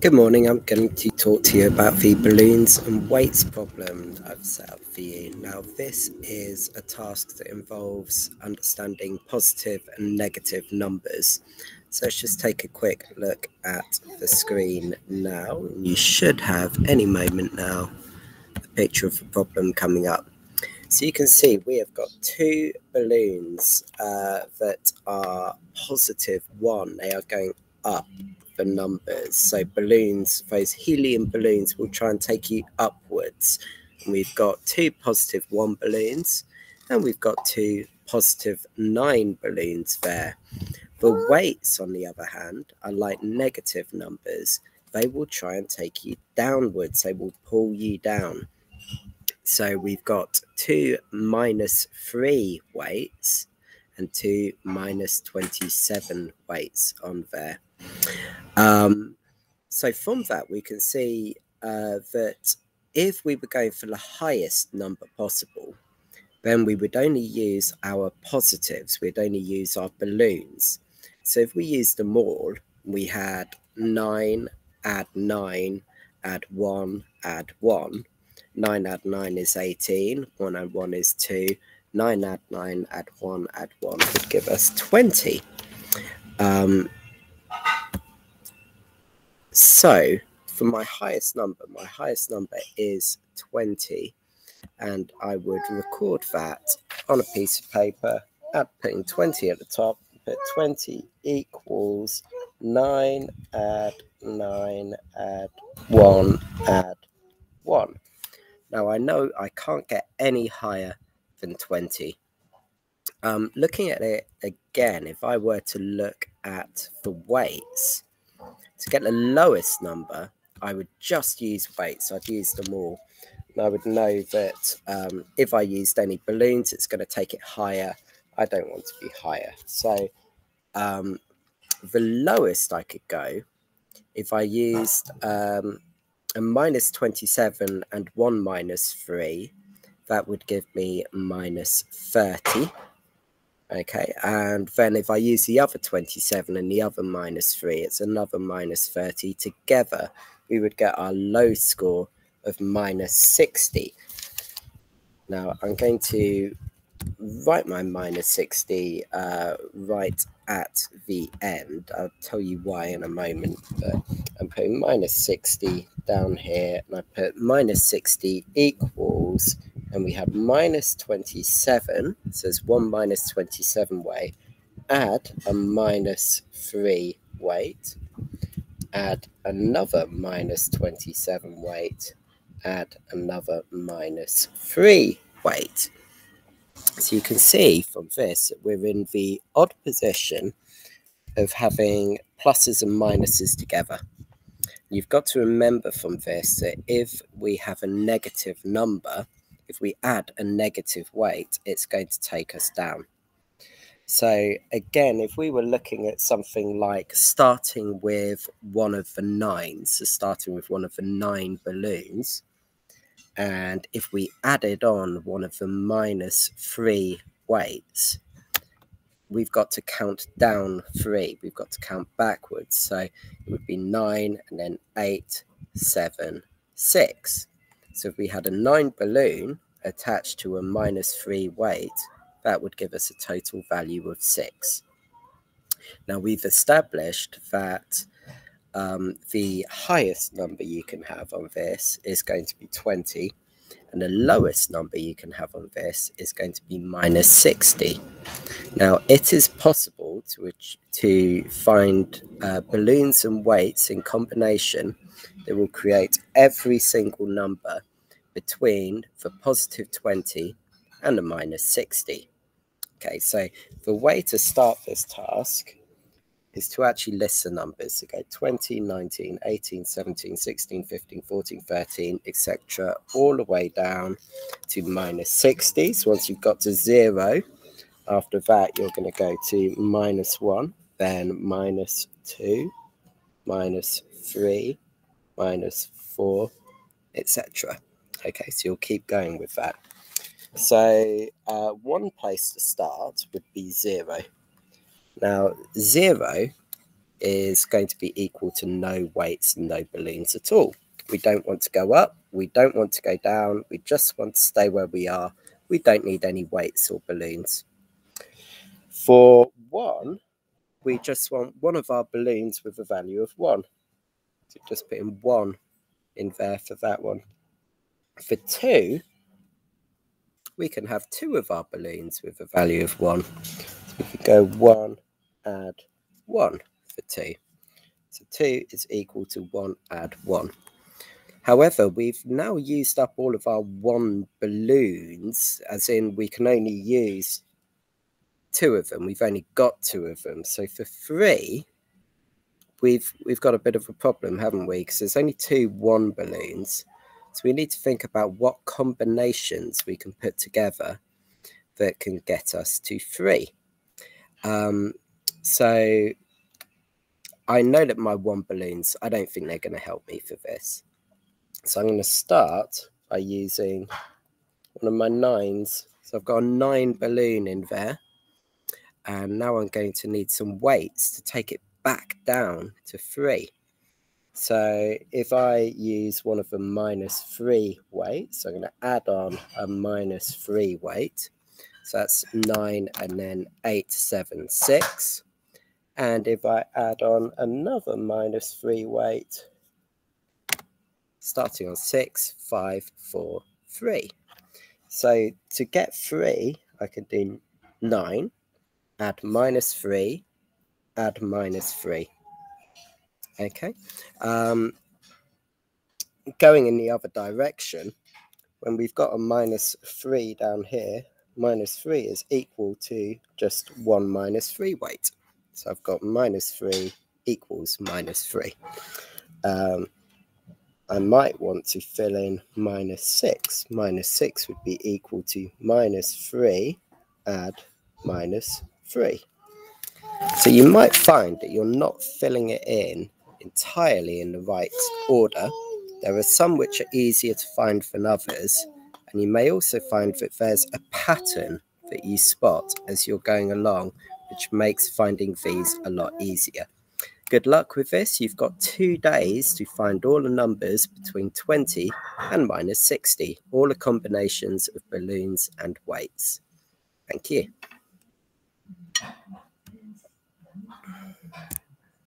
Good morning, I'm going to talk to you about the balloons and weights problem I've set up for you. Now this is a task that involves understanding positive and negative numbers. So let's just take a quick look at the screen now. You should have any moment now a picture of the problem coming up. So you can see we have got two balloons that are positive 1. They are going up the numbers. So balloons, those helium balloons will try and take you upwards. And we've got two positive 1 balloons and we've got two positive 9 balloons there. The weights, on the other hand, are like negative numbers. They will try and take you downwards. They will pull you down. So we've got two -3 weights and two -27 weights on there. So from that, we can see that if we were going for the highest number possible, then we would only use our positives. We'd only use our balloons. So if we used them all, we had 9, add 9, add 1, add 1. 9 add 9 is 18, 1 add 1 is 2, 9 add 9, add 1, add 1 would give us 20. So for my highest number is 20, and I would record that on a piece of paper, putting 20 at the top, put 20 equals 9 add 9 add 1 add 1. Now I know I can't get any higher than 20. Looking at it again, if I were to look at the weights, to get the lowest number, I would just use weights. I'd use them all. And I would know that if I used any balloons, it's going to take it higher. I don't want to be higher. So the lowest I could go, if I used a -27 and 1 -3, that would give me -30. Okay, and then if I use the other 27 and the other -3, it's another -30. Together, we would get our low score of -60. Now, I'm going to write my -60 right at the end. I'll tell you why in a moment, but I'm putting -60 down here, and I put -60 equals, and we have -27, so there's one -27 weight, add a -3 weight, add another -27 weight, add another -3 weight. So you can see from this that we're in the odd position of having pluses and minuses together. You've got to remember from this that if we have a negative number, if we add a negative weight, it's going to take us down. So again, if we were looking at something like starting with one of the 9s, so starting with one of the 9 balloons, and if we added on one of the -3 weights, we've got to count down 3. We've got to count backwards. So it would be 9 and then 8, 7, 6. So if we had a 9 balloon attached to a -3 weight, that would give us a total value of 6. Now we've established that the highest number you can have on this is going to be 20, and the lowest number you can have on this is going to be -60. Now it is possible to find balloons and weights in combination that will create every single number between the +20 and the -60. Okay, so the way to start this task is to actually list the numbers. So go 20, 19, 18, 17, 16, 15, 14, 13, etc. all the way down to -60. So once you've got to 0, after that you're going to go to -1, then -2, -3, -4, etc. Okay, so you'll keep going with that. So one place to start would be 0. Now 0 is going to be equal to no weights and no balloons at all. We don't want to go up, we don't want to go down, we just want to stay where we are. We don't need any weights or balloons. For 1, we just want one of our balloons with a value of 1. So just put in 1 in there for that one. For 2, we can have 2 of our balloons with a value of 1. So we can go 1, add 1 for 2. So 2 is equal to 1 add 1. However, we've now used up all of our 1 balloons, as in we can only use 2 of them. We've only got 2 of them. So for 3, we've got a bit of a problem, haven't we? Because there's only 2 1 balloons. So we need to think about what combinations we can put together that can get us to 3. So I know that my 1 balloons, I don't think they're going to help me for this. So I'm going to start by using one of my 9s. So I've got a 9 balloon in there. And now I'm going to need some weights to take it back down to 3. So if I use one of the -3 weights, so I'm going to add on a -3 weight. So that's 9 and then 8, 7, 6. And if I add on another -3 weight, starting on 6, 5, 4, 3. So to get 3, I can do 9, add -3, add -3. Okay. Going in the other direction, when we've got a -3 down here, -3 is equal to just 1 -3 weight. So I've got -3 equals -3. I might want to fill in -6. -6 would be equal to -3 add -3. So you might find that you're not filling it in entirely in the right order. There are some which are easier to find than others, and you may also find that there's a pattern that you spot as you're going along, which makes finding these a lot easier. Good luck with this. You've got 2 days to find all the numbers between 20 and -60, all the combinations of balloons and weights. Thank you.